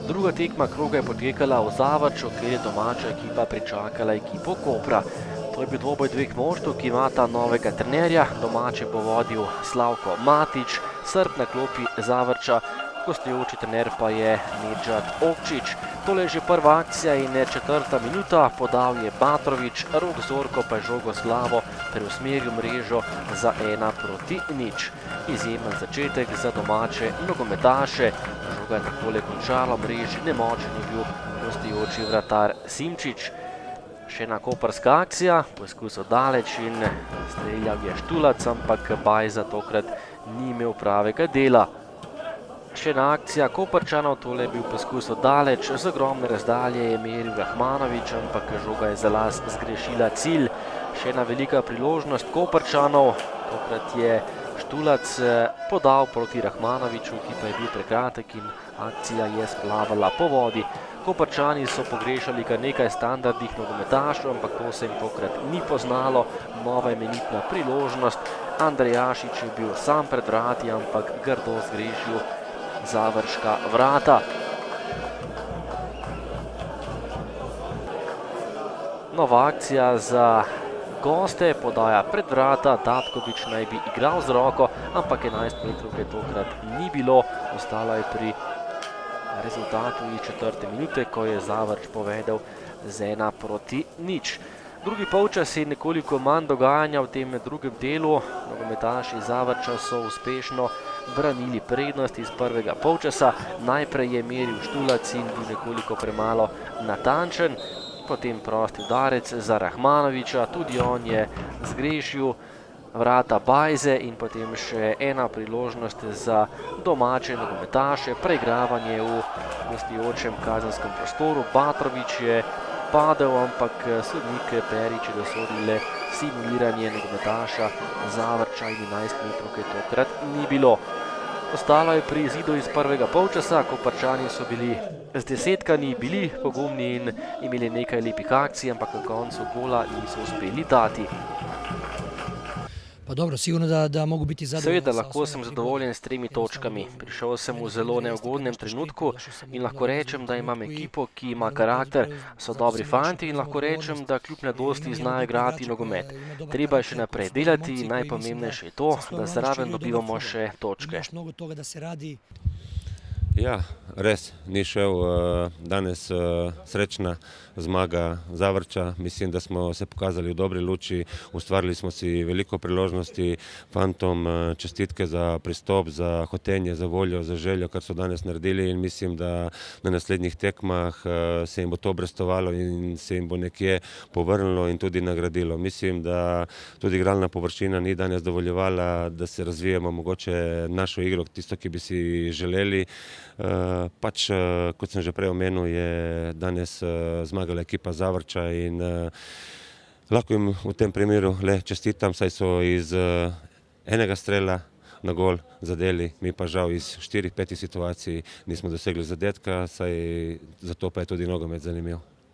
Druga tekma kroga je potekala v Zavrču, kjer je domača ekipa pričakala ekipo Kopra. To je bil dvoboj dveh moštev, ki imata novega trenerja. Domače bo vodil Slavko Matić, Srb na klopi Zavrča, gostujoči trener pa je Nedžad Okčić. Tole je že prva akcija in četrta minuta, podal je Batrović, Rok Zorko pa je žogo z glavo preusmeril mrežo za 1:0. Izjemen začetek za domače nogometaše. Žoga je takole končala v mreži, nemočen je bil gostujoči vratar Simčič. Še ena koprska akcija, poskus od daleč in streljal je Štulac, ampak Bajza tokrat ni imel pravega dela. Še ena akcija Koprčanov, tole je bil poskus od daleč, z ogromne razdalje je meril Rahmanović, ampak žoga je za las zgrešila cilj. Še ena velika priložnost Koprčanov, tokrat je Štulac podal proti Rahmanoviću, ki pa je bil prekratek in akcija je splavala po vodi. Koprčani so pogrešali kar nekaj standardnih nogometašev, ampak to se jim tokrat ni poznalo. Nova imenitna priložnost. Andrej Jašič je bil sam pred vrati, ampak grdo zgrešil završka vrata. Nova akcija za goste, podaja pred vrata, Datković naj bi igral z roko, ampak 11 metrovke tokrat ni bilo, ostalo je pri rezultatu iz četrte minute, ko je Zavrč povedel z 1:0. Drugi polčas je nekoliko manj dogajanja v tem drugem delu. Nogometaši Zavrča so uspešno branili prednost iz prvega polčasa. Najprej je meril Štulac in bil nekoliko premalo natančen. Potem prosti udarec za Rahmanovića, tudi on je zgrešil vrata Bajze in potem še ena priložnost za domače nogometaše. Preigravanje v gostujočem kazenskem prostoru. Batrović je padel, ampak sodnik Perić je dosodil le simuliranje nogometaša Zavrča in 11 metrovke tokrat ni bilo. Ostalo je pri izidu iz prvega polčasa. Koprčani so bili zdesetkani, bili pogumni in imeli nekaj lepih akcij, ampak na koncu gola niso uspeli dati. Pa dobro, sigurno da mogu biti zadovoljen. Seveda, lahko sem zadovoljen s 3 točkami. Prišel sem v zelo neugodnem trenutku in lahko rečem, da imam ekipo, ki ima karakter, so dobri fanti in lahko rečem, da kljub mladosti znajo igrati nogomet. Treba je še naprej delati in najpomembnejše je to, da zraven dobivamo še točke. Ja, res, ni šel danes srečna zmaga Zavrča. Mislim, da smo se pokazali v dobri luči, ustvarili smo si veliko priložnosti, fantom čestitke za pristop, za hotenje, za voljo, za željo, kar so danes naredili in mislim, da na naslednjih tekmah se jim bo to obrestovalo in se jim bo nekje povrnilo in tudi nagradilo. Mislim, da tudi igralna površina ni danes dovoljevala, da se razvijemo mogoče našo igro, tisto, ki bi si želeli. Pač, kot sem že prej omenil, je danes zmagala ekipa Zavrča in lahko jim v tem primeru le čestitam, saj so iz enega strela na gol zadeli, mi pa žal iz 4-5 situacij nismo dosegli zadetka, saj zato pa je tudi nogomet zanimiv.